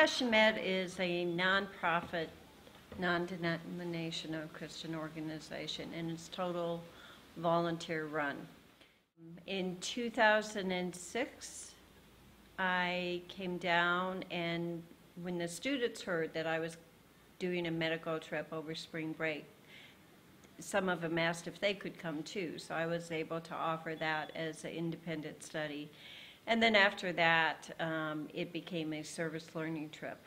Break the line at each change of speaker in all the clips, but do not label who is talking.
Compassion Med is a nonprofit, non-denominational Christian organization, and it's total volunteer run. In 2006, I came down, and when the students heard that I was doing a medical trip over spring break, some of them asked if they could come too, so I was able to offer that as an independent study. And then after that, it became a service learning trip.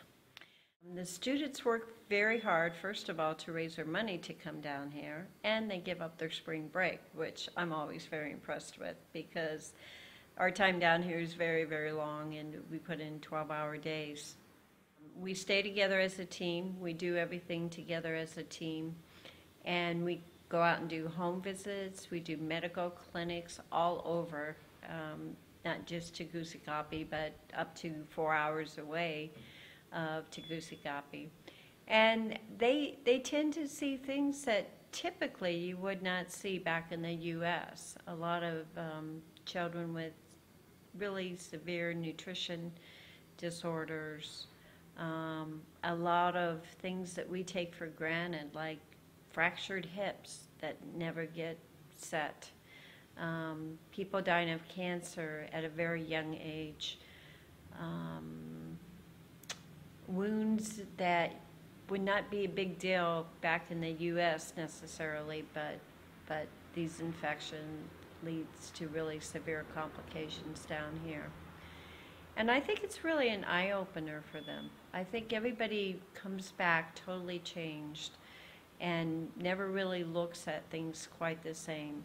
The students work very hard, first of all, to raise their money to come down here, and they give up their spring break, which I'm always very impressed with, because our time down here is very, very long, and we put in 12-hour days. We stay together as a team. We do everything together as a team, and we go out and do home visits. We do medical clinics all over, not just Tegucigalpa, but up to 4 hours away of Tegucigalpa. And they tend to see things that typically you would not see back in the U.S. A lot of children with really severe nutrition disorders, a lot of things that we take for granted, like fractured hips that never get set, people dying of cancer at a very young age, wounds that would not be a big deal back in the U.S. necessarily, but these infections leads to really severe complications down here. And I think it's really an eye-opener for them. I think everybody comes back totally changed and never really looks at things quite the same.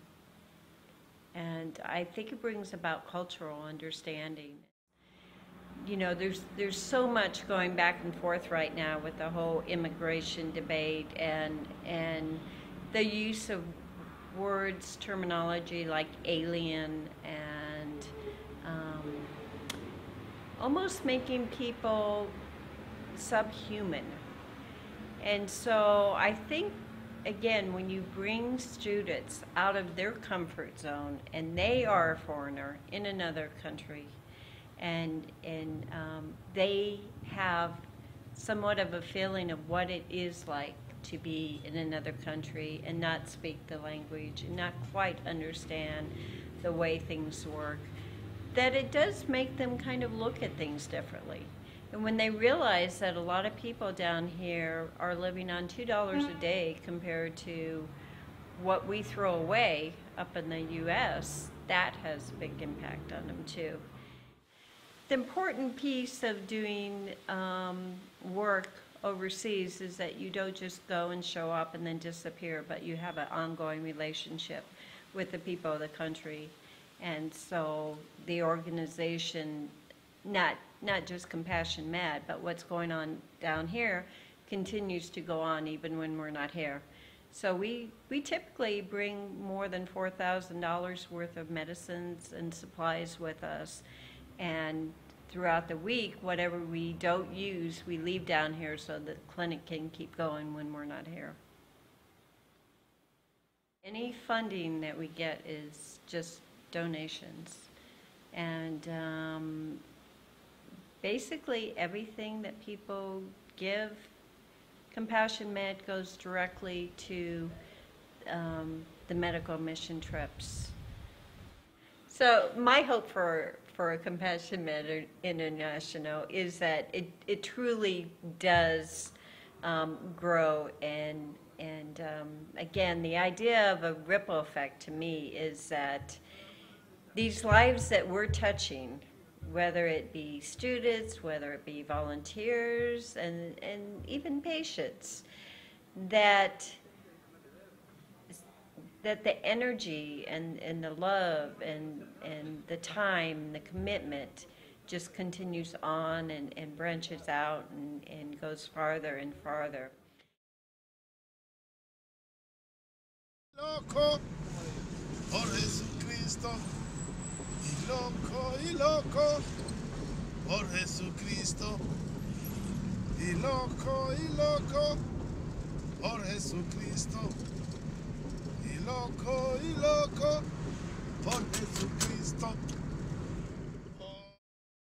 And I think it brings about cultural understanding. You know, there's so much going back and forth right now with the whole immigration debate and the use of words, terminology like alien, and almost making people subhuman. And so I think, again, when you bring students out of their comfort zone, and they are a foreigner in another country, and they have somewhat of a feeling of what it is like to be in another country and not speak the language and not quite understand the way things work, that it does make them kind of look at things differently. And when they realize that a lot of people down here are living on $2 a day compared to what we throw away up in the U.S., that has a big impact on them too. The important piece of doing work overseas is that you don't just go and show up and then disappear, but you have an ongoing relationship with the people of the country. And so the organization, not just Compassion Med, but what's going on down here continues to go on even when we're not here. So we typically bring more than $4,000 worth of medicines and supplies with us. And throughout the week, whatever we don't use, we leave down here so the clinic can keep going when we're not here. Any funding that we get is just donations. And basically everything that people give, Compassion Med goes directly to the medical mission trips. So my hope for Compassion Med International is that it truly does grow, and again, the idea of a ripple effect to me is that these lives that we're touching, whether it be students, whether it be volunteers, and even patients, that the energy and the love and the time, the commitment just continues on and branches out and goes farther and farther.
Loco por Jesucristo, y loco por Jesucristo, y loco por Jesucristo, y loco por Jesucristo.